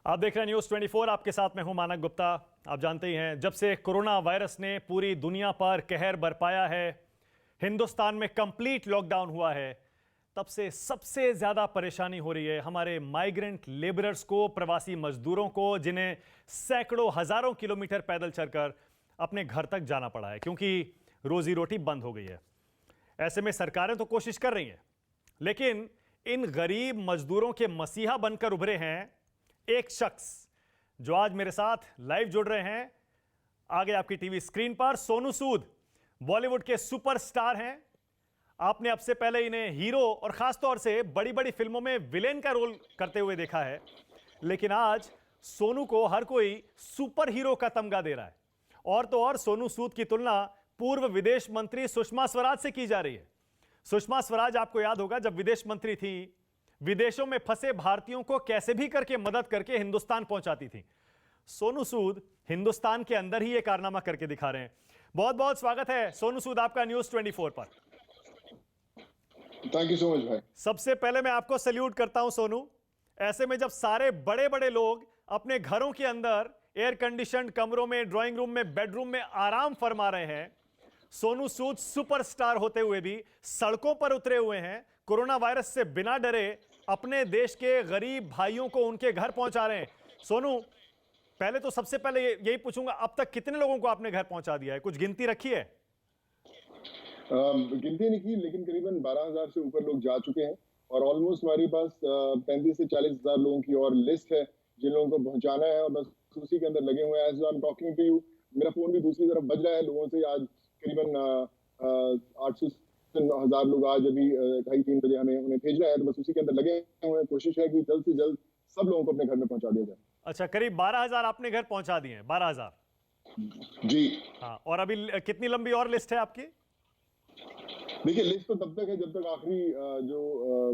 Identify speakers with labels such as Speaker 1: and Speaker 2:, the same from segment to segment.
Speaker 1: आप देख रहे हैं न्यूज़ 24। आपके साथ मैं हूं मानक गुप्ता। आप जानते ही हैं, जब से कोरोना वायरस ने पूरी दुनिया पर कहर बरपाया है, हिंदुस्तान में कंप्लीट लॉकडाउन हुआ है, तब से सबसे ज्यादा परेशानी हो रही है हमारे माइग्रेंट लेबरर्स को, प्रवासी मजदूरों को, जिन्हें सैकड़ों हजारों किलोमीटर पैदल चलकर अपने घर तक जाना पड़ा है क्योंकि रोजी रोटी बंद हो गई है। ऐसे में सरकारें तो कोशिश कर रही हैं, लेकिन इन गरीब मजदूरों के मसीहा बनकर उभरे हैं एक शख्स जो आज मेरे साथ लाइव जुड़ रहे हैं। आगे आपकी टीवी स्क्रीन पर सोनू सूद बॉलीवुड के सुपरस्टार हैं। आपने अब से पहले इन्हें हीरो और खासतौर से बड़ी बड़ी फिल्मों में विलेन का रोल करते हुए देखा है, लेकिन आज सोनू को हर कोई सुपर हीरो का तमगा दे रहा है। और तो और सोनू सूद की तुलना पूर्व विदेश मंत्री सुषमा स्वराज से की जा रही है। सुषमा स्वराज, आपको याद होगा, जब विदेश मंत्री थी, विदेशों में फंसे भारतीयों को कैसे भी करके मदद करके हिंदुस्तान पहुंचाती थी। सोनू सूद हिंदुस्तान के अंदर ही ये कारनामा करके दिखा रहे हैं। बहुत बहुत स्वागत है सोनू सूद आपका न्यूज़ 24 पर।
Speaker 2: थैंक यू सो मच भाई।
Speaker 1: सबसे पहले मैं आपको सैल्यूट करता हूं सोनू। ऐसे में जब सारे बड़े बड़े लोग अपने घरों के अंदर एयर कंडीशनड कमरों में, ड्राइंग रूम में, बेडरूम में आराम फरमा रहे हैं, सोनू सूद सुपरस्टार होते हुए भी सड़कों पर उतरे हुए हैं, कोरोना वायरस से बिना डरे अपने देश के गरीब भाइयों को उनके घर पहुंचा रहे हैं। सोनू, पहले तो सबसे पहले यही पूछूंगा, अब तक कितने लोगों को आपने घर पहुंचा दिया है? कुछ गिनती रखी है?
Speaker 2: गिनती नहीं की, लेकिन करीबन 12,000 से ऊपर लोग जा चुके हैं और ऑलमोस्ट हमारे पास 35 से 40,000 लोगों की और लिस्ट है जिन लोगों को पहुंचाना है, और बस उसी के अंदर लगे हुए हैं। As I am talking to you, मेरा फोन भी दूसरी तरफ बज रहा है लोगों से। आज करीबन 800 से 1,000 लोग आज अभी 2:30-3 बजे हमें उन्हें भेजना है, तो बस उसी के अंदर लगे हुए हैं। कोशिश है कि जल्द से जल्द सब लोगों को अपने घर में पहुंचा दिया जाए।
Speaker 1: अच्छा, करीब 12,000 आपने घर पहुंचा दिए हैं? 12,000
Speaker 2: जी
Speaker 1: हाँ। और अभी कितनी लंबी और लिस्ट है आपकी?
Speaker 2: देखिए, लिस्ट तो तब तक है जब तक आखिरी जो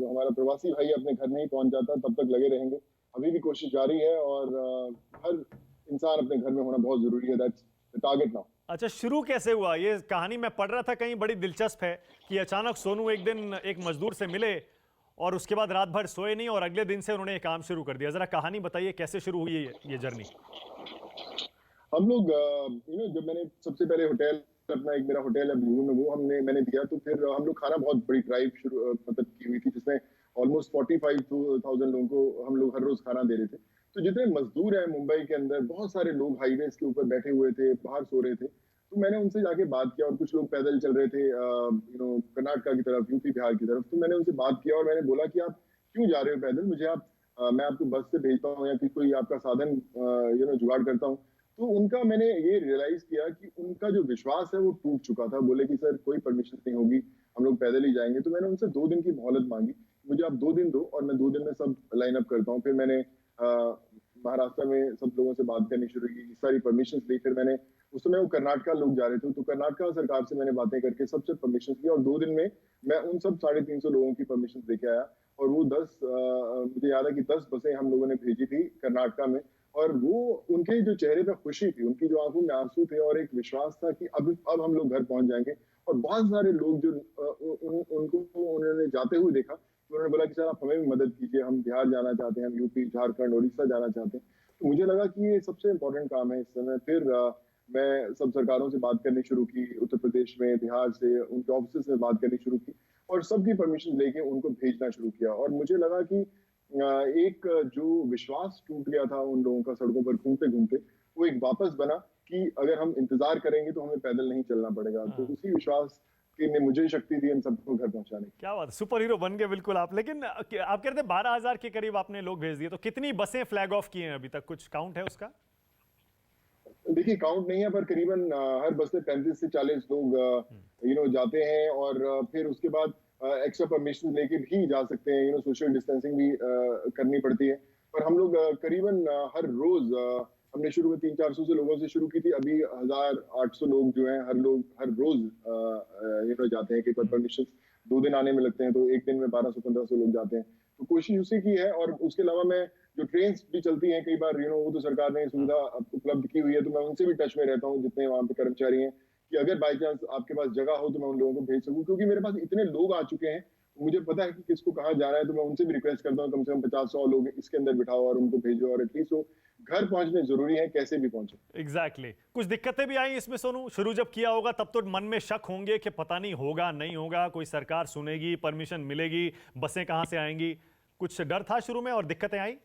Speaker 2: हमारा प्रवासी भाई अपने घर नहीं पहुंच जाता, तब तक लगे रहेंगे। अभी भी कोशिश जारी है और हर इंसान अपने घर में होना बहुत जरूरी है। That's the target now.
Speaker 1: अच्छा, शुरू कैसे हुआ ये कहानी? मैं पढ़ रहा था कहीं, बड़ी दिलचस्प है कि अचानक सोनू एक दिन एक मजदूर से मिले और उसके बाद रात भर सोए नहीं और अगले दिन से उन्होंने ये काम शुरू कर दिया। जरा कहानी बताइए, कैसे शुरू हुई ये जर्नी?
Speaker 2: हम लोग जब मैंने सबसे पहले होटल, अपना एक मेरा होटल है ब्लू में, वो मैंने दिया, तो फिर हम लोग खाना, बहुत बड़ी ड्राइव शुरू मतलब की हुई थी जिसमें ऑलमोस्ट 45,000 लोगों को हम लोग हर रोज खाना दे रहे थे। तो जितने मजदूर हैं मुंबई के अंदर, बहुत सारे लोग हाईवेज के ऊपर बैठे हुए थे, बाहर सो रहे थे। तो मैंने उनसे जाके बात किया, और कुछ लोग पैदल चल रहे थे कर्नाटका की तरफ, यूपी बिहार की तरफ। तो मैंने उनसे बात किया और मैंने बोला कि आप क्यों जा रहे हो पैदल? मुझे आप मैं आपको बस से भेजता हूँ या कि कोई आपका साधन जुगाड़ करता हूँ। तो उनका मैंने ये रियलाइज किया कि उनका जो विश्वास है वो टूट चुका था। बोले कि सर कोई परमिशन नहीं होगी, हम लोग पैदल ही जाएंगे। तो मैंने उनसे 2 दिन की मोहलत मांगी, मुझे आप 2 दिन दो और मैं 2 दिन में सब लाइन अप करता हूँ। फिर मैंने महाराष्ट्र में सब लोगों से बात करनी शुरू की, सारी परमिशन ली। फिर मैंने, उस समय वो कर्नाटका लोग जा रहे थे, तो कर्नाटका सरकार से मैंने बातें करके सबसे परमिशन ली, और 2 दिन में मैं उन सब 350 लोगों की परमिशन लेके आया। और वो 10 मुझे याद है कि 10 बसें हम लोगों ने भेजी थी कर्नाटका में। और वो, उनके जो चेहरे पे खुशी थी, उनकी जो आंखों में आंसू थे, और एक विश्वास था कि अब हम लोग घर पहुंच जाएंगे। और बहुत सारे लोग जो उनको उन्होंने जाते हुए देखा, तो उन्होंने बोला कि सर आप हमें भी मदद कीजिए, हम बिहार जाना चाहते हैं, हम यूपी, झारखंड, उड़ीसा जाना चाहते हैं। तो मुझे लगा कि ये सबसे इम्पोर्टेंट काम है इस समय। फिर मैं सब सरकारों से बात करनी शुरू की, उत्तर प्रदेश में, बिहार से, उनके ऑफिस में बात करनी शुरू की और सबकी परमिशन लेके उनको भेजना शुरू किया। और मुझे लगा कि एक जो विश्वास टूट गया था उन लोगों का सड़कों पर घूमते घूमते, वो एक वापस बना कि अगर हम इंतजार करेंगे तो हमें पैदल नहीं चलना पड़ेगा। तो उसी विश्वास की ने मुझे शक्ति दी इन सबको घर पहुंचाने की।
Speaker 1: क्या बात, सुपर हीरो बन गए बिल्कुल आप। लेकिन आप कह रहे थे 12,000 के करीब आपने लोग भेज दिए, तो कितनी बसें फ्लैग ऑफ किए हैं अभी तक? कुछ काउंट है उसका?
Speaker 2: देखिए, काउंट नहीं है, पर करीबन हर बस में 35 से 40 लोग जाते हैं। और फिर उसके बाद एक्स्ट्रा परमिशन लेके भी जा सकते हैं। सोशल डिस्टेंसिंग भी करनी पड़ती है। पर हम लोग करीबन हर रोज हमने शुरू में 300-400 से लोगों से शुरू की थी। अभी 1,800 लोग जो हैं, हर रोज जाते हैं। कई परमिशन 2 दिन आने में लगते हैं, तो एक दिन में 1,200-1,500 लोग जाते हैं। तो कोशिश उसी की है। और उसके अलावा मैं, जो ट्रेन भी चलती हैं कई बार, वो तो सरकार ने सुविधा उपलब्ध की हुई है, तो मैं उनसे भी टच में रहता हूँ, जितने वहां पे कर्मचारी हैं, कि अगर बाई चांस आपके पास जगह हो तो मैं उन लोगों को भेज सकूं। क्योंकि मेरे पास इतने लोग आ चुके हैं, मुझे पता है कि किसको कहाँ जाना है, तो मैं उनसे भी रिक्वेस्ट करता हूँ कम से कम 50-100 लोग इसके अंदर बिठाओ और उनको भेजो, और एटलीस्ट वो घर पहुंचने जरूरी है, कैसे भी पहुंचे।
Speaker 1: Exactly exactly. कुछ दिक्कतें भी आई इसमें सोनू, शुरू जब किया होगा तब तो मन में शक होंगे कि पता नहीं होगा नहीं होगा, कोई सरकार सुनेगी, परमिशन मिलेगी, बसें कहां से आएंगी, कुछ डर था शुरू में और दिक्कतें आई?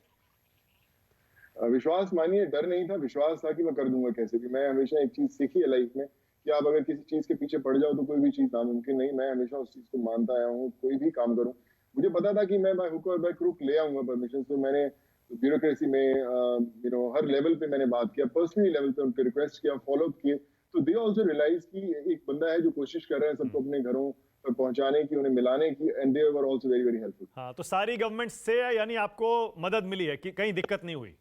Speaker 2: विश्वास मानिए, डर नहीं था, विश्वास था कि मैं कर दूंगा कैसे भी। मैं हमेशा एक चीज सीखी है लाइफ में कि आप अगर किसी चीज के पीछे पड़ जाओ तो कोई भी चीज नामुमकिन नहीं। मैं हमेशा उस चीज को मानता आया हूँ, कोई भी काम करूँ। मुझे पता था कि मैं बाय हुक और बाय क्रूक ले आऊंगा परमिशन। तो मैंने ब्यूरोक्रेसी में हर लेवल पे मैंने बात किया, पर्सनली लेवल पे उनके रिक्वेस्ट किया, फॉलो अप किए। तो दे ऑल्सो रियलाइज कि एक बंदा है जो कोशिश कर रहा है सबको अपने घरों पर पहुंचाने की, उन्हें मिलाने की, and they were also very very helpful.
Speaker 1: हाँ, तो सारी गवर्नमेंट से यानी आपको मदद मिली है कि कहीं दिक्कत नहीं हुई?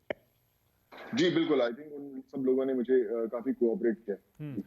Speaker 2: जी बिल्कुल, आई थिंक उन सब लोगों ने मुझे काफी कोऑपरेट किया।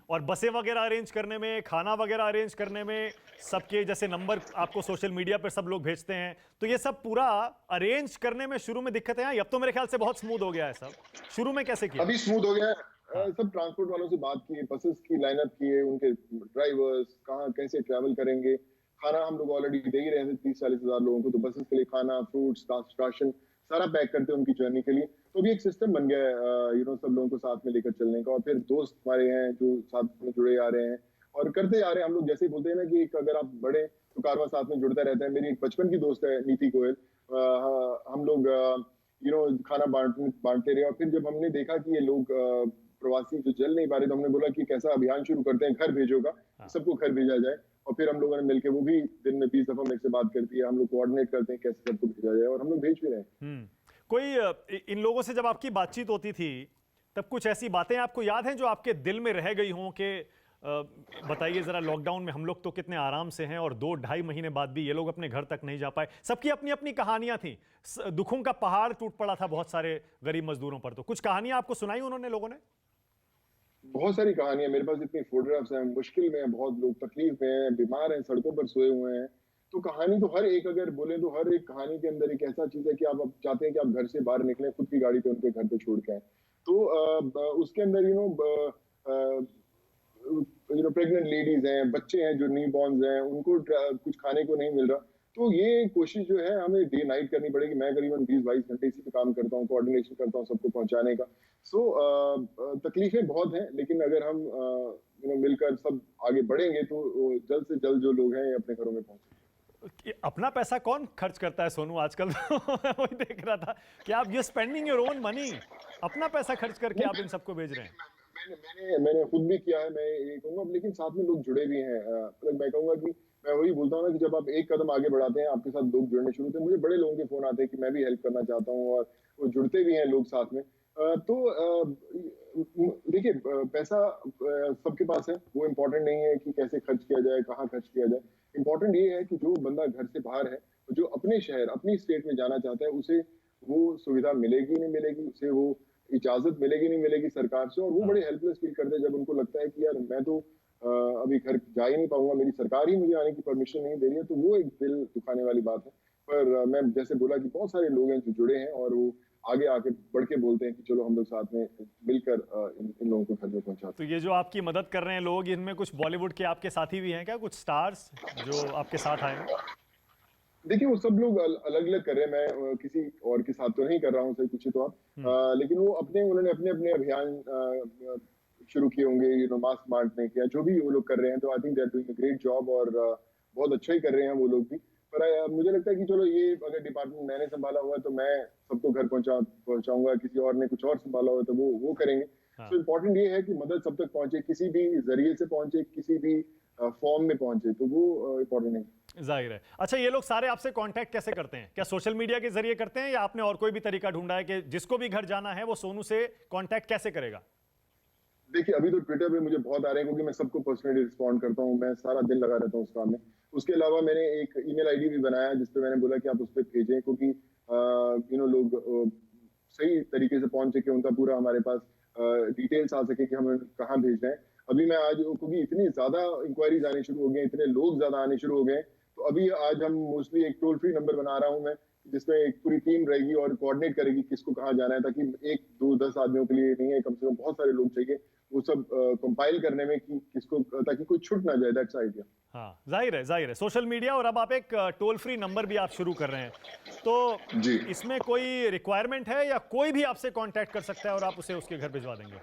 Speaker 1: और बसें वगैरह अरेंज करने में, खाना वगैरह अरेंज करने में, सबके जैसे नंबर आपको सोशल मीडिया पर सब लोग भेजते हैं, तो ये सब पूरा अरेंज करने में शुरू में दिक्कतें आई? अब तो मेरे ख्याल से बहुत स्मूथ हो गया है सब। शुरू में कैसे किया?
Speaker 2: अभी स्मूथ हो गया है।
Speaker 1: हाँ।
Speaker 2: सब ट्रांसपोर्ट वालों से बात की, बसेस की लाइनअप किए, उनके ड्राइवर्स कहाँ कैसे ट्रैवल करेंगे। खाना हम लोग ऑलरेडी दे ही रहे थे 30-40 हजार लोगों को, तो बसेस के लिए खाना, फ्रूट्स, राशन सारा पैक करते हैं उनकी जर्नी के लिए। तो अभी एक सिस्टम बन गया है सब लोगों को साथ में लेकर चलने का। और फिर दोस्त हमारे हैं जो साथ में जुड़े आ रहे हैं और करते आ रहे हैं। हम लोग जैसे ही बोलते हैं ना कि अगर आप बढ़े तो कारवां साथ में जुड़ता रहता है। मेरी एक बचपन की दोस्त है नीति गोयल, हम लोग खाना बांटते रहे। और फिर जब हमने देखा कि ये लोग प्रवासी जो जल नहीं पा रहे, तो हमने बोला कि कैसा अभियान शुरू करते हैं घर भेजो का, सबको घर भेजा जाए। और फिर हम लोगों ने मिलकर, वो भी दिन में 20 दफा मेरे से बात करती है, हम लोग कोऑर्डिनेट करते हैं कैसे सबको भेजा जाए, और हम लोग भेज भी रहे हैं।
Speaker 1: कोई इन लोगों से जब आपकी बातचीत होती थी तब कुछ ऐसी बातें आपको याद हैं जो आपके दिल में रह गई हों कि बताइए जरा, लॉकडाउन में हम लोग तो कितने आराम से हैं और 2-2.5 महीने बाद भी ये लोग अपने घर तक नहीं जा पाए। सबकी अपनी अपनी कहानियां थी, दुखों का पहाड़ टूट पड़ा था बहुत सारे गरीब मजदूरों पर। तो कुछ कहानियां आपको सुनाई उन्होंने, लोगों ने?
Speaker 2: बहुत सारी कहानियां मेरे पास, इतनी फोटोग्राफ्स हैं। मुश्किल में हैं बहुत लोग, तकलीफ में हैं, बीमार हैं, सड़कों पर सोए हुए हैं। तो कहानी तो हर एक, अगर बोले तो हर एक कहानी के अंदर एक ऐसा चीज है कि आप अब चाहते हैं कि आप घर से बाहर निकलें, खुद की गाड़ी पे उनके घर पे छोड़ के आए। तो उसके अंदर प्रेग्नेंट लेडीज हैं, बच्चे हैं जो न्यू बॉर्न्स हैं, उनको कुछ खाने को नहीं मिल रहा। तो ये कोशिश जो है हमें डे नाइट करनी पड़ेगी। मैं करीबन 20-22 घंटे इसी पे काम करता हूँ, कोऑर्डिनेशन करता हूँ सबको पहुंचाने का। सो तकलीफें बहुत हैं, लेकिन अगर हम मिलकर सब आगे बढ़ेंगे तो जल्द से जल्द जो लोग हैं अपने घरों में पहुंचेंगे।
Speaker 1: अपना पैसा कौन खर्च करता है सोनू आजकल? मैं वही देख रहा था कि आप ये स्पेंडिंग योर ओन मनी, अपना पैसा खर्च करके आप इन सबको भेज रहे हैं।
Speaker 2: मैंने खुद भी किया है, मैं ये कहूंगा, लेकिन साथ में लोग जुड़े भी हैं। मतलब मैं कहूंगा कि मैं वही बोलता हूँ ना कि जब आप एक कदम आगे बढ़ाते हैं, आपके साथ लोग जुड़ने शुरू होते हैं। मुझे बड़े लोगों के फोन आते हैं कि मैं भी हेल्प करना चाहता हूँ, और वो जुड़ते भी हैं लोग साथ में। तो देखिए, पैसा सबके पास है, वो इम्पोर्टेंट नहीं है कि कैसे खर्च किया जाए, कहाँ खर्च किया जाए। इम्पोर्टेंट ये है कि जो बंदा घर से बाहर है, जो अपने शहर, अपनी स्टेट में जाना चाहता है, उसे वो सुविधा मिलेगी नहीं मिलेगी, उसे वो इजाजत मिलेगी नहीं मिलेगी सरकार से। और वो बड़े हेल्पलेस फील करते हैं जब उनको लगता है कि यार मैं तो अभी घर जा ही नहीं पाऊंगा, मेरी सरकार ही मुझे आने की परमिशन नहीं दे रही है। तो वो एक दिल दुखाने वाली बात है। पर मैं जैसे बोला कि बहुत सारे लोग हैं जो जुड़े हैं, और वो आगे आके बढ़ के बोलते हैं कि चलो हम लोग साथ में मिलकर इन लोगों को घर में पहुंचाते
Speaker 1: हैं। तो ये जो आपकी मदद कर रहे हैं लोग, इनमें कुछ बॉलीवुड के आपके साथी भी हैं क्या, कुछ स्टार्स जो आपके साथ आए हैं?
Speaker 2: देखिए, वो सब लोग अलग अलग कर रहे हैं। मैं किसी और के साथ तो नहीं कर रहा हूँ, सही पूछे तो आप। लेकिन वो उन्होंने अपने अपने अभियान शुरू किए होंगे, मास्क बांटने के, जो भी वो लोग कर रहे हैं। तो I think they are doing a great job, और बहुत अच्छा ही कर रहे हैं वो लोग भी। पर मुझे लगता है कि चलो, ये अगर डिपार्टमेंट मैंने संभाला हुआ है तो मैं सबको घर पहुंचाऊंगा, किसी और ने कुछ और संभाला हुआ है तो वो करेंगे। तो इम्पोर्टेंट ये है कि मदद सब तक पहुंचे, किसी भी जरिए से पहुंचे, किसी भी फॉर्म में पहुंचे, तो वो इम्पोर्टेंट है।
Speaker 1: जाहिर है। अच्छा, ये लोग सारे आपसे कांटेक्ट कैसे करते हैं? क्या सोशल मीडिया के जरिए करते हैं, या आपने और कोई भी तरीका ढूंढा है कि जिसको भी घर जाना है वो सोनू से कांटेक्ट कैसे करेगा?
Speaker 2: देखिए, अभी तो ट्विटर पे मुझे बहुत आ रहे हैं, क्योंकि मैं सबको पर्सनली रिस्पॉन्ड करता हूँ, मैं सारा दिन लगा रहता हूँ उस काम में। उसके अलावा मैंने एक ईमेल आईडी भी बनाया जिसपे मैंने बोला कि आप उस पर भेजें, क्योंकि लोग सही तरीके से पहुंच सके, उनका पूरा हमारे पास डिटेल्स आ सके कि हमें कहाँ भेजना है। अभी मैं आज, क्योंकि इतनी ज्यादा इंक्वायरीज आनी शुरू हो गई, इतने लोग ज्यादा आने शुरू हो गए, तो अभी आज हम मोस्टली एक टोल फ्री नंबर बना रहा हूँ मैं, जिसमें एक पूरी टीम रहेगी और कोऑर्डिनेट करेगी किसको कहाँ जाना है, ताकि 1 2 10 आदमियों के लिए नहीं है, कम से कम बहुत सारे लोग चाहिए वो सब कंपाइल करने में कि किसको, ताकि कोई छूट ना जाए। That's idea.
Speaker 1: हाँ, जाहिर है सोशल मीडिया, और अब आप एक टोल फ्री नंबर भी आप शुरू कर रहे हैं, तो
Speaker 2: जी
Speaker 1: इसमें कोई रिक्वायरमेंट है या कोई भी आपसे कांटेक्ट कर सकता है और आप उसे उसके घर भिजवा देंगे?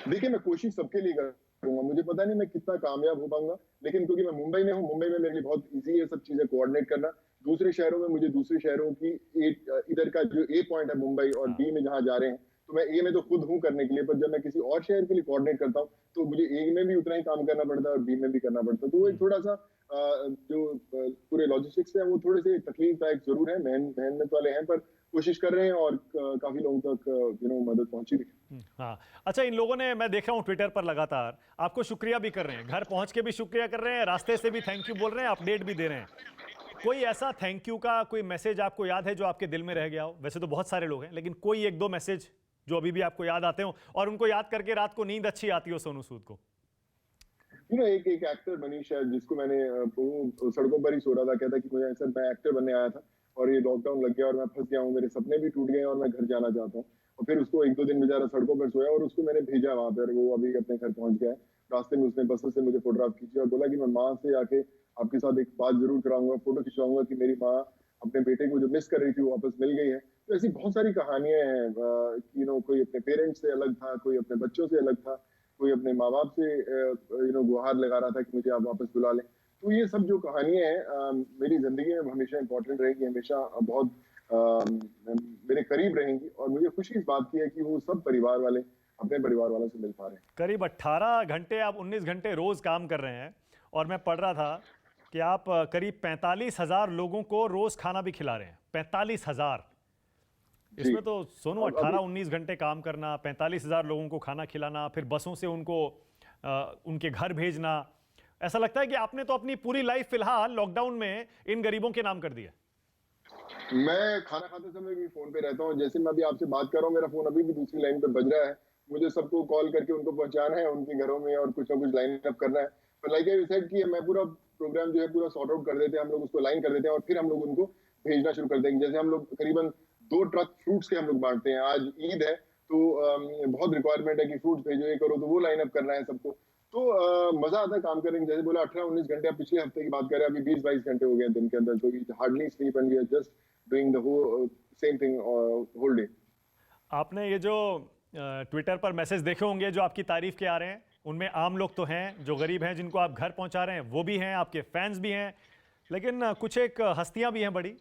Speaker 2: देखिए, मैं कोशिश सबके लिए करूंगा। मुझे पता नहीं मैं कितना कामयाब हो पाऊंगा, लेकिन क्योंकि मैं मुंबई में हूँ, मुंबई में मेरे लिए बहुत इजी है सब चीजें कोऑर्डिनेट करना। दूसरे शहरों में मुझे दूसरे शहरों की इधर का जो ए पॉइंट है मुंबई और
Speaker 1: हाँ,
Speaker 2: बी में जहाँ जा रहे हैं, तो मैं ए में तो खुद हूँ करने के लिए, पर जब मैं किसी और शहर के लिए कोऑर्डिनेट करता हूँ तो मुझे ए में भी उतना ही काम करना पड़ता है और बी में भी करना पड़ता है। तो वो एक थोड़ा सा जो पूरे लॉजिस्टिक्स है वो थोड़े से तकलीफदायक जरूर है, मेहनत वाले हैं, पर कोशिश कर रहे हैं और काफी लोगों तक मदद पहुंची भी है।
Speaker 1: हाँ। अच्छा, इन लोगों ने, मैं देख रहा हूँ ट्विटर पर लगातार आपको शुक्रिया भी कर रहे हैं, घर पहुंच के भी शुक्रिया कर रहे हैं, रास्ते से भी थैंक यू बोल रहे हैं, अपडेट भी दे रहे हैं। कोई ऐसा थैंक यू का कोई मैसेज आपको याद है जो आपके दिल में रह गया हो? वैसे तो बहुत सारे लोग हैं, लेकिन कोई 1 2 मैसेज जो अभी भी आपको याद आते हो और उनको याद करके रात को नींद अच्छी आती हो सोनू सूद को?
Speaker 2: एक एक एक्टर मनीष है जिसको मैंने वो सड़कों पर ही सो रहा था, कहता कि मुझे सर मैं एक्टर बनने आया था और ये लॉकडाउन लग गया और मैं फंस गया हूँ, मेरे सपने भी टूट गए और मैं घर जाना चाहता हूँ। और फिर उसको 1 2 दिन बेचारा सड़कों पर सोया और उसको मैंने भेजा वहां पर, वो अभी अपने घर पहुंच गया है। रास्ते में उसने बस से मुझे फोटोग्राफ खींची और बोला कि मैं माँ से आके आपके साथ एक बात जरूर कराऊंगा, फोटो खिंचवाऊंगा कि मेरी माँ अपने बेटे को जो मिस कर रही थी वो वापस मिल गई है। तो ऐसी बहुत सारी कहानियां हैं कि कोई अपने पेरेंट्स से अलग था, कोई अपने बच्चों से अलग था, कोई अपने माँ बाप से गुहार लगा रहा था कि मुझे आप वापस बुला लें। तो ये सब जो कहानियां हैं मेरी जिंदगी में हमेशा इंपॉर्टेंट रहेगी, हमेशा बहुत मेरे करीब रहेंगी और मुझे खुशी इस बात की है कि वो सब परिवार वाले अपने परिवार वालों से मिल पा रहे हैं।
Speaker 1: करीब 18 घंटे, आप 19 घंटे रोज काम कर रहे हैं, और मैं पढ़ रहा था कि आप करीब 45,000 लोगों को रोज खाना भी खिला रहे हैं। 45,000!
Speaker 2: जी
Speaker 1: इसमें तो सोनू
Speaker 2: अब अभी
Speaker 1: 18-19 घंटे काम करना, 45,000 लोगों को खाना खिलाना, फिर बसों से उनको उनके घर भेजना, ऐसा लगता है कि आपने तो अपनी पूरी लाइफ फिलहाल लॉकडाउन में इन गरीबों के नाम कर दी है।
Speaker 2: मैं खाना खाते समय भी फोन पे रहता हूँ, जैसे मैं अभी आपसे बात कर रहा हूँ मेरा फोन अभी भी दूसरी लाइन पे बज रहा है। मुझे सबको कॉल करके उनको पहुंचाना है उनके घरों में और कुछ ना कुछ लाइन अप करना है। पर लाइक आई सेड कि मैं पूरा प्रोग्राम जो है पूरा सॉर्ट आउट कर देते हैं, हम लोग उसको लाइन कर देते हैं और फिर हम लोग उनको भेजना शुरू कर देंगे। जैसे हम लोग करीबन 2 ट्रक फ्रूट्स के हम लोग बांटते हैं, आज ईद है तो बहुत रिक्वायरमेंट है कि फ्रूट्स भेजो, ये करो, तो वो लाइन अप करना है सबको। तो मजा आता है काम करने में। जैसे बोला 18 19 घंटे, आप पिछले हफ्ते की बात कर रहे हैं, अभी 20 22 घंटे हो गए दिन के अंदर, तो hardly sleep and we are just doing the whole same thing whole day.
Speaker 1: आपने ये जो ट्विटर पर मैसेज देखे होंगे जो आपकी तारीफ के आ रहे हैं, उनमें आम लोग तो हैं जो गरीब हैं, जिनको आप घर पहुंचा रहे हैं, वो भी हैं, आपके फैंस भी हैं, लेकिन कुछ एक हस्तियां भी हैं बड़ी,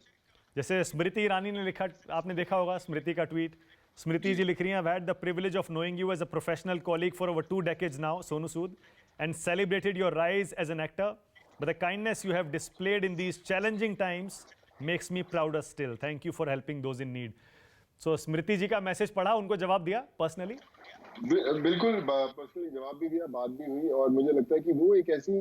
Speaker 1: जैसे स्मृति ईरानी ने लिखा, आपने देखा होगा स्मृति का ट्वीट। स्मृति जी लिख रही हैं, had the privilege of knowing you as a professional colleague for over 2 decades now Sonu Sood, and celebrated your rise as an actor, but the kindness you have displayed in these challenging times makes me prouder still, thank you for helping those in need. So Smriti ji का message पढ़ा, उनको जवाब दिया personally?
Speaker 2: बिल्कुल personally जवाब भी दिया, बात भी हुई और मुझे लगता है कि वो एक ऐसी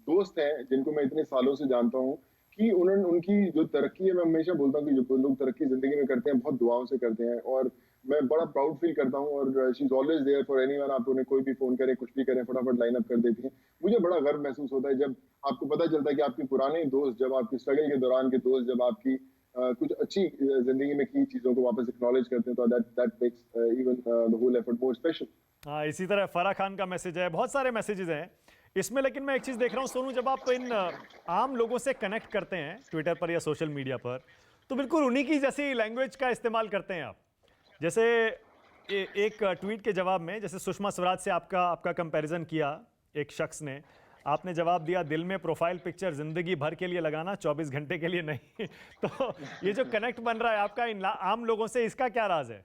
Speaker 2: दोस्त है जिनको मैं इतने सालों से जानता हूँ कि उन्होंने उनकी जो तरक्की है, मैं हमेशा बोलता हूँ कि जो लोग तरक्की जिंदगी में करते हैं बहुत दुआओं से करते हैं और मैं बड़ा प्राउड फील करता हूँ और she is always there for anyone. आप उन्हें कोई भी फोन करें, कुछ भी करें, फटाफट लाइन अप कर देती है। मुझे बड़ा गर्व महसूस होता है जब आपको पता चलता है कि आपके पुराने दोस्त, जब आपकी स्ट्रगल के दौरान के दोस्त, जब आपकी कुछ अच्छी जिंदगी में की चीजों को वापस एक्नॉलेज करते हैं, तो that makes even the whole effort more special.
Speaker 1: हाँ, इसी तरह फराह खान का मैसेज है, बहुत सारे मैसेजेस हैं इसमें, लेकिन मैं एक चीज़ देख रहा हूँ सोनू, जब आप इन आम लोगों से कनेक्ट करते हैं ट्विटर पर या सोशल मीडिया पर, तो बिल्कुल उन्हीं की जैसी लैंग्वेज का इस्तेमाल करते हैं आप। जैसे एक ट्वीट के जवाब में, जैसे सुषमा स्वराज से आपका कंपैरिजन किया एक शख्स ने, आपने जवाब दिया, दिल में प्रोफाइल पिक्चर जिंदगी भर के लिए लगाना, 24 घंटे के लिए नहीं। तो ये जो कनेक्ट बन रहा है आपका इन आम लोगों से, इसका क्या राज है?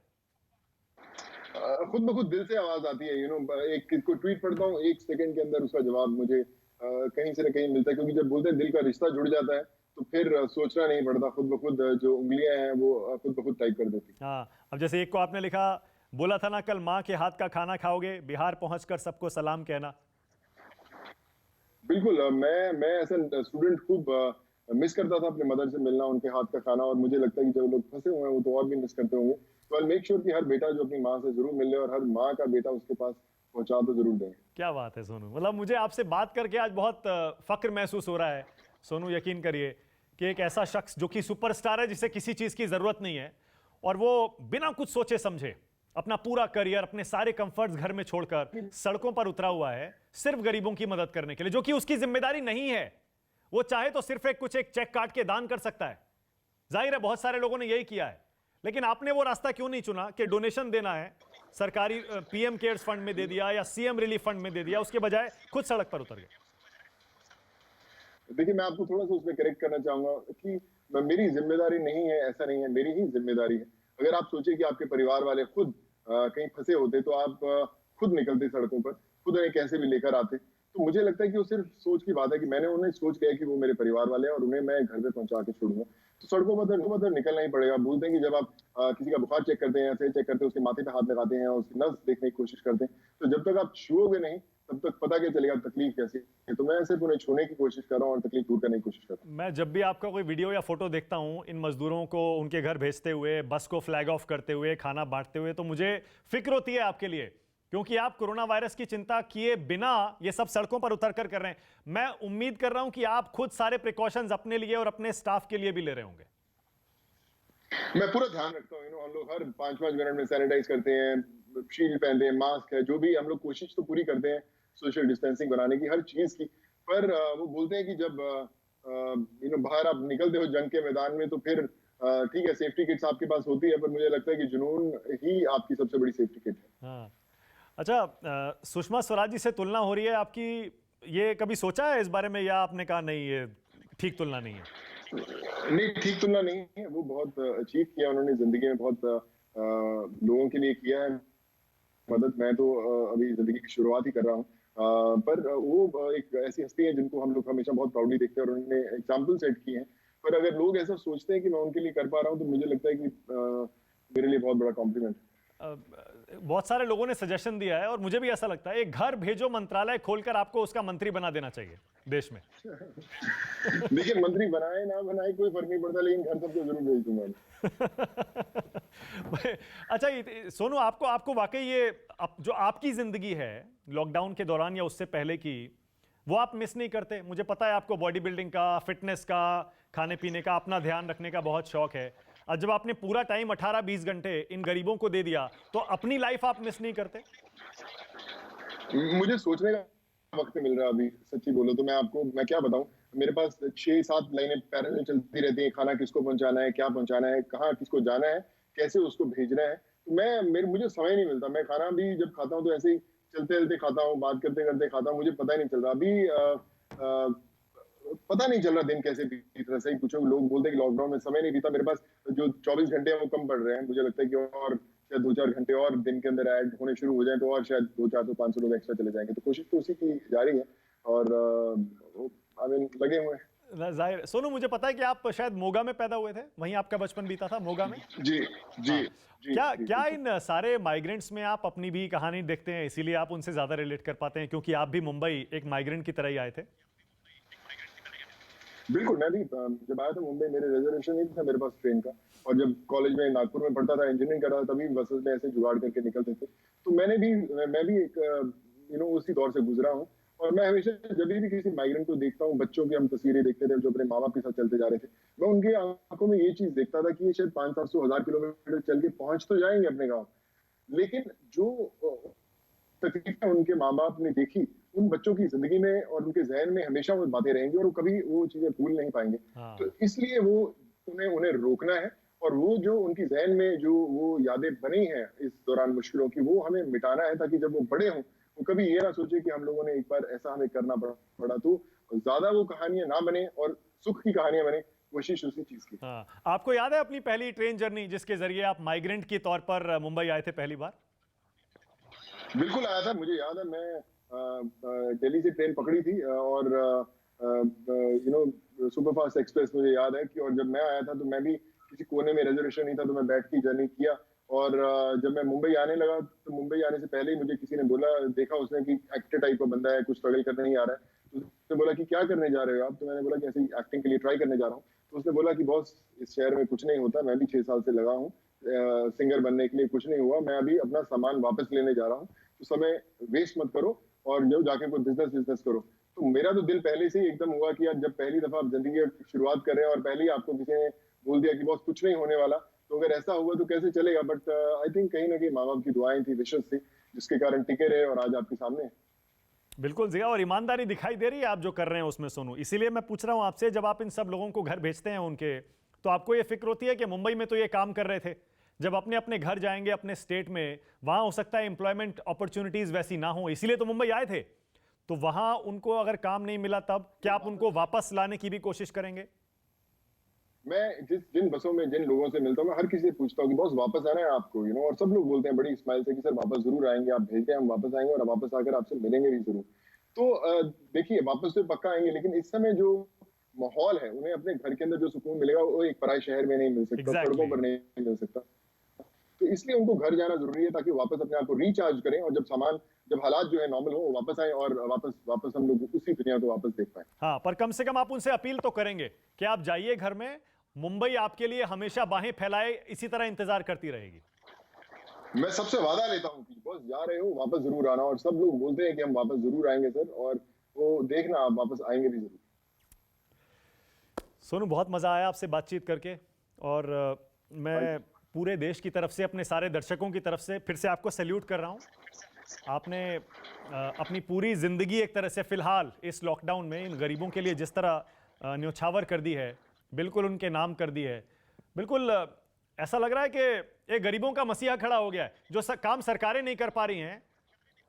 Speaker 2: खुद ब खुद दिल से आवाज आती है। एक किसको ट्वीट पढ़ता हूँ, 1 सेकंड के अंदर उसका जवाब मुझे कहीं से न कहीं मिलता है, क्योंकि जब बोलते हैं दिल का रिश्ता जुड़ जाता है तो फिर सोचना नहीं पड़ता, खुद ब खुद जो उंगलियां हैं वो खुद ब खुद टाइप कर देती।
Speaker 1: हाँ, अब जैसे एक को आपने लिखा, बोला था ना कल माँ के हाथ का खाना खाओगे, बिहार पहुंचकर सबको सलाम कहना।
Speaker 2: बिल्कुल मैं एज ए स्टूडेंट खूब मिस करता था अपने मदर से मिलना, उनके हाथ का खाना, और मुझे लगता है कि जब लोग फंसे हुए हैं वो तो और भी मिस करते होंगे। तो आई मेक श्योर कि हर बेटा जो अपनी माँ से जरूर मिल ले और हर माँ का बेटा उसके पास पहुंचा तो जरूर देंगे।
Speaker 1: क्या बात है सोनू, मतलब मुझे आपसे बात करके आज बहुत फक्र महसूस हो रहा है सोनू, यकीन करिए कि एक ऐसा शख्स जो कि सुपरस्टार है, जिसे किसी चीज की जरूरत नहीं है, और वो बिना कुछ सोचे समझे अपना पूरा करियर, अपने सारे कंफर्ट्स घर में छोड़कर सड़कों पर उतरा हुआ है सिर्फ गरीबों की मदद करने के लिए, जो कि उसकी जिम्मेदारी नहीं है। वो चाहे तो सिर्फ कुछ एक चेक काट के दान कर सकता है। जाहिर है बहुत सारे लोगों ने यही किया है, लेकिन आपने वो रास्ता क्यों नहीं चुना कि डोनेशन देना है, सरकारी पीएम केयर्स फंड में दे दिया या सीएम रिलीफ फंड में दे दिया, उसके बजाय खुद सड़क पर उतर गए?
Speaker 2: देखिए, मैं आपको थोड़ा सा उसमें करेक्ट करना चाहूंगा कि मेरी जिम्मेदारी नहीं है, ऐसा नहीं है, मेरी ही जिम्मेदारी है। अगर आप सोचे कि आपके परिवार वाले खुद कहीं फंसे होते तो आप खुद निकलते सड़कों पर, खुद उन्हें कैसे भी लेकर आते। तो मुझे लगता है कि वो सिर्फ सोच की बात है कि मैंने उन्हें सोच लिया कि वो मेरे परिवार वाले हैं और उन्हें मैं घर पे पहुंचा के छोड़ूंगा। तो सड़कों पर तो निकलना ही पड़ेगा। बोलते हैं कि जब आप किसी का बुखार चेक करते हैं, सिर चेक करते हैं, उसके माथे पे हाथ लगाते हैं और उसकी नब्ज देखने की कोशिश करते हैं, तो जब तक आप छुओगे नहीं तब तक पता क्या चलेगा तकलीफ कैसी है। तो मैं सिर्फ उन्हें छूने की कोशिश कर रहा हूँ और तकलीफ दूर करने की कोशिश कर रहा हूँ।
Speaker 1: मैं जब भी आपका कोई वीडियो या फोटो देखता हूं इन मजदूरों को उनके घर भेजते हुए, बस को फ्लैग ऑफ करते हुए, खाना बांटते हुए, तो मुझे फिक्र होती है आपके लिए, क्योंकि आप कोरोना वायरस की चिंता किए बिना ये सब सड़कों पर उतर कर रहे हैं। मैं उम्मीद कर रहा हूं कि आप खुद सारे प्रिकॉशंस अपने लिए और अपने स्टाफ के लिए भी ले रहे होंगे।
Speaker 2: मैं पूरा ध्यान रखता हूँ। हम लोग हर 5-5 मिनट में सैनिटाइज करते हैं, शील्ड पहनते हैं, मास्क है, जो भी हम लोग कोशिश तो पूरी करते हैं सोशल डिस्टेंसिंग बनाने की, हर चीज की। पर वो बोलते हैं कि जब बाहर आप निकलते हो जंग के मैदान में तो फिर ठीक है, सेफ्टी किट्स आपके पास होती है, पर मुझे लगता है कि जुनून ही आपकी सबसे बड़ी सेफ्टी किट है।
Speaker 1: हाँ, अच्छा, सुषमा स्वराज जी से तुलना हो रही है आपकी, ये कभी सोचा है इस बारे में, या आपने कहा नहीं ये ठीक तुलना नहीं है?
Speaker 2: नहीं, ठीक तुलना नहीं है। वो बहुत अचीव किया उन्होंने जिंदगी में, बहुत लोगों के लिए किया है मदद। मैं तो अभी जिंदगी की शुरुआत ही कर रहा हूँ। पर वो एक ऐसी हस्ती है जिनको हम लोग हमेशा बहुत प्राउडली देखते हैं और उन्होंने एग्जाम्पल सेट किए हैं। पर अगर लोग ऐसा सोचते हैं कि मैं उनके लिए कर पा रहा हूँ तो मुझे लगता है कि मेरे लिए बहुत बड़ा कॉम्प्लीमेंट है।
Speaker 1: बहुत सारे लोगों ने सजेशन दिया है और मुझे भी ऐसा लगता है, एक घर भेजो मंत्रालय खोलकर आपको उसका मंत्री बना देना चाहिए देश में।
Speaker 2: देखिए, मंत्री बनाए ना बनाए कोई फर्क नहीं पड़ता, लेकिन घर सबको जरूर भेज दूंगा।
Speaker 1: अच्छा, सोनू, आपको वाकई ये जो आपकी जिंदगी है लॉकडाउन के दौरान या उससे पहले की, वो आप मिस नहीं करते? मुझे पता है आपको बॉडी बिल्डिंग का, फिटनेस का, खाने पीने का, अपना ध्यान रखने का बहुत शौक है। और जब आपने पूरा टाइम 18-20 घंटे इन गरीबों को दे दिया, तो अपनी लाइफ आप मिस नहीं करते?
Speaker 2: मुझे सोचने का वक्त मिल रहा है अभी, सच्ची बोलो तो। मैं क्या बताऊं, मेरे पास 6-7 लाइनें पैरेलल चलती रहती हैं। खाना किसको पहुंचाना है, क्या पहुंचाना है, कहाँ किसको जाना है, कैसे उसको भेजना है। तो मुझे समय नहीं मिलता। मैं खाना भी जब खाता हूँ तो ऐसे ही चलते चलते खाता हूँ, बात करते करते खाता हूँ, मुझे पता ही नहीं चल रहा अभी। पता नहीं चल रहा दिन कैसे बीत रहा। सही कुछ लोग बोलते हैं कि लॉकडाउन में समय नहीं बीता। मेरे पास जो 24 घंटे हैं वो कम पड़ रहे हैं। मुझे लगता है कि और शायद 2-4 घंटे और दिन के अंदर ऐड होने शुरू हो जाए तो और शायद 200-400-500 लोग एक्स्ट्रा चले जाएंगे। तो कोशिश तो उसी की जारी है और लगे हुए हैं।
Speaker 1: जाहिर। सोनू, मुझे पता है कि आप शायद मोगा में पैदा हुए थे, वहीं आपका बचपन बीता था, मोगा में।
Speaker 2: जी जी
Speaker 1: हाँ।
Speaker 2: जी।
Speaker 1: क्या इन सारे माइग्रेंट्स में आप अपनी भी कहानी देखते हैं, इसीलिए आप उनसे ज्यादा रिलेट कर पाते हैं, क्योंकि आप भी मुंबई एक माइग्रेंट की तरह ही आए थे?
Speaker 2: बिल्कुल, मैं भी जब आया था मुंबई, मेरे रिजर्वेशन नहीं था मेरे पास ट्रेन का। और जब कॉलेज में नागपुर में पढ़ता था, इंजीनियरिंग कर रहा था, तभी बसेस में ऐसे जुगाड़ करके निकलते थे। तो मैं भी एक उसी दौर से गुजरा हूँ। और मैं हमेशा जब भी किसी माइग्रेंट को देखता हूँ, बच्चों की हम तस्वीरें देखते थे जो अपने माँ बाप के साथ चलते जा रहे थे, मैं उनके आंखों में ये चीज देखता था कि ये शायद 500-700-1000 किलोमीटर चल के पहुंच तो जाएंगे अपने गाँव, लेकिन जो तकलीफें उनके माँ बाप ने देखी, उन बच्चों की जिंदगी में और उनके जहन में हमेशा वो बातें रहेंगी और वो कभी वो चीजें भूल नहीं पाएंगे।
Speaker 1: हाँ।
Speaker 2: तो इसलिए वो उन्हें रोकना है और वो जो उनकी जहन में जो वो यादें बनी हैं इस दौरान मुश्किलों की, वो हमें मिटाना है, ताकि जब वो बड़े हों वो कभी ये ना सोचे कि हम लोगों ने एक बार ऐसा हमें करना पड़ा। तो ज्यादा वो कहानियां ना बने और सुख की कहानियां बने, कोशिश उसी चीज की।
Speaker 1: हाँ। आपको याद है अपनी पहली ट्रेन जर्नी, जिसके जरिए आप माइग्रेंट के तौर पर मुंबई आए थे पहली बार?
Speaker 2: बिल्कुल आया था, मुझे याद है। मैं दिल्ली से ट्रेन पकड़ी थी और सुपरफास्ट एक्सप्रेस, मुझे याद है कि, और जब मैं आया था तो मैं भी किसी कोने में रिजर्वेशन नहीं था, तो मैं बैठ के जर्नी किया। और जब मैं मुंबई आने लगा तो मुंबई आने से पहले ही मुझे किसी ने बोला, देखा उसने कि एक्टर टाइप का बंदा है, कुछ स्ट्रगल करने नहीं आ रहा है, तो उसने बोला कि क्या करने जा रहे हो आप? तो मैंने बोला कि ऐसे एक्टिंग के लिए ट्राई करने जा रहा हूँ। तो उसने बोला कि बॉस, इस शहर में कुछ नहीं होता, मैं भी 6 साल से लगा हूँ सिंगर बनने के लिए, कुछ नहीं हुआ, मैं अभी अपना सामान वापस लेने जा रहा हूँ, तो समय वेस्ट मत करो और जो जाके कोई बिजनेस करो। तो मेरा तो दिल पहले से ही एकदम हुआ कि यार जब पहली दफा आप जिंदगी की शुरुआत कर रहे हैं और पहले ही आपको किसी ने बोल दिया कि बॉस कुछ नहीं होने वाला, तो अगर ऐसा हुआ तो कैसे चलेगा। बट आई थिंक कहीं ना कहीं माँ बाप की दुआएं थी, विशेष थी, जिसके कारण टिके रहे और आज आपके सामने हैं।
Speaker 1: बिल्कुल जिया, और ईमानदारी दिखाई दे रही है आप जो कर रहे हैं उसमें सोनू। इसीलिए मैं पूछ रहा हूं आपसे, जब आप इन सब लोगों को घर भेजते हैं उनके, तो आपको ये फिक्र होती है कि मुंबई में तो ये काम कर रहे थे, जब अपने अपने घर जाएंगे अपने स्टेट में, वहां हो सकता है एम्प्लॉयमेंट अपॉर्चुनिटीज वैसी ना हो, इसीलिए तो मुंबई आए थे, तो वहां उनको अगर काम नहीं मिला तब क्या आप उनको वापस लाने की भी कोशिश करेंगे?
Speaker 2: मैं जिन बसों में जिन लोगों से मिलता हूँ, मैं हर किसी से पूछता हूँ कि बॉस वापस आना है आपको, और सब लोग बोलते हैं बड़ी स्माइल से कि सर वापस जरूर आएंगे, आप भेज दें हम वापस आएंगे और वापस आकर आपसे मिलेंगे भी जरूर। तो देखिए वापस तो पक्का आएंगे, लेकिन इस समय जो माहौल है, उन्हें अपने घर के अंदर जो सुकून मिलेगा वो एक पराए शहर में नहीं मिल सकता, सड़कों पर नहीं मिल सकता। तो इसलिए उनको घर जाना जरूरी है, ताकि वापस अपने आप को रिचार्ज करें और जब हालात जो है नॉर्मल हो, वापस आए और वापस हम लोग उसी दुनिया को वापस देख पाए।
Speaker 1: हाँ, पर कम से कम आप उनसे अपील तो करेंगे कि आप जाइए घर में, मुंबई आपके लिए हमेशा बाहें फैलाए इसी तरह इंतजार करती रहेगी।
Speaker 2: मैं सबसे वादा लेता हूँ कि बस जा रहे हो वापस जरूर आना, और सब लोग बोलते हैं कि हम वापस जरूर आएंगे सर, और वो देखना आप वापस आएंगे भी जरूर।
Speaker 1: सोनू, बहुत मजा आया आपसे बातचीत करके, और मैं पूरे देश की तरफ से, अपने सारे दर्शकों की तरफ से फिर से आपको सैल्यूट कर रहा हूँ। आपने अपनी पूरी जिंदगी एक तरह से फिलहाल इस लॉकडाउन में इन गरीबों के लिए जिस तरह न्योछावर कर दी है, बिल्कुल उनके नाम कर दी है, बिल्कुल ऐसा लग रहा है कि एक गरीबों का मसीहा खड़ा हो गया है। जो काम सरकारें नहीं कर पा रही हैं,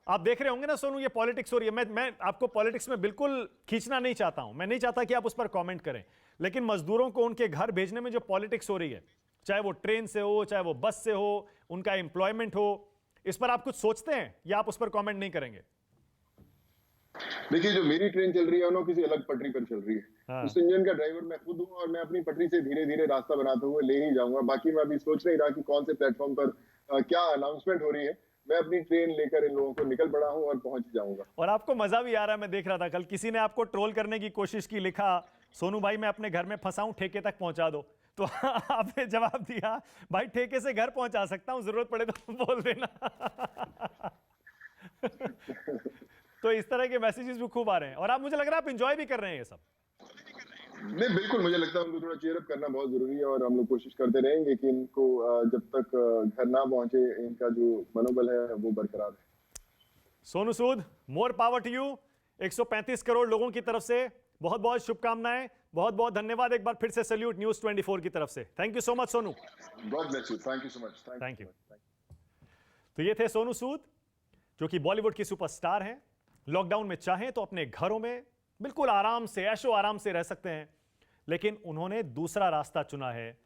Speaker 1: आप देख रहे होंगे ना सोनू, ये पॉलिटिक्स हो रही है। मैं आपको पॉलिटिक्स में बिल्कुल खींचना नहीं चाहता हूं, मैं नहीं चाहता कि आप उस पर कमेंट करें, लेकिन मजदूरों को उनके घर भेजने में जो पॉलिटिक्स हो रही है, चाहे वो ट्रेन से हो, चाहे वो बस से हो, उनका एम्प्लॉयमेंट हो, इस पर आप कुछ सोचते हैं या आप उस पर कमेंट नहीं करेंगे?
Speaker 2: देखिए, जो मेरी ट्रेन चल रही है वो किसी अलग पटरी पर चल रही है।
Speaker 1: हाँ।
Speaker 2: उस इंजन का ड्राइवर मैं खुद हूँ, और मैं अपनी पटरी से धीरे धीरे रास्ता बनाते हुए ले ही जाऊंगा। बाकी मैं अभी सोच नहीं रहा कि कौन से प्लेटफॉर्म पर क्या अनाउंसमेंट हो रही है। मैं अपनी ट्रेन लेकर इन लोगों को निकल पड़ा हूँ और पहुंच जाऊंगा।
Speaker 1: और आपको मजा भी आ रहा है, मैं देख रहा था कल किसी ने आपको ट्रोल करने की कोशिश की, लिखा सोनू भाई मैं अपने घर में फंसा हूं, ठेके तक पहुंचा दो। तो आपने जवाब दिया, भाई ठेके से घर पहुंचा सकता हूं, जरूरत पड़े तो बोल देना। तो इस तरह के मैसेजेस भी खूब आ रहे हैं, और आप, मुझे लग रहा है आप एंजॉय भी कर रहे हैं ये सब।
Speaker 2: नहीं, बिल्कुल, मुझे लगता है उनको थोड़ा चीयर अप करना बहुत जरूरी है, और हम लोग कोशिश करते रहेंगे कि इनको जब तक घर ना पहुंचे, इनका जो मनोबल है वो बरकरार है।
Speaker 1: Sonu Sood, more power to you. 135 crore लोगों की तरफ से बहुत बहुत शुभकामनाएं, बहुत बहुत धन्यवाद, एक बार फिर से सैल्यूट न्यूज़ 24 की तरफ से। Thank you so much Sonu.
Speaker 2: God bless you, thank you so much.
Speaker 1: Thank you. तो ये थे सोनू सूद, जो कि बॉलीवुड की सुपरस्टार हैं। लॉकडाउन में चाहें तो अपने घरों में बिल्कुल आराम से, ऐशो आराम से रह सकते हैं, लेकिन उन्होंने दूसरा रास्ता चुना है।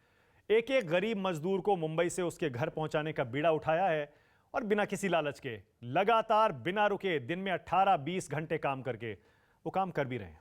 Speaker 1: एक एक गरीब मजदूर को मुंबई से उसके घर पहुंचाने का बीड़ा उठाया है, और बिना किसी लालच के, लगातार बिना रुके दिन में 18-20 घंटे काम करके वो काम कर भी रहे हैं।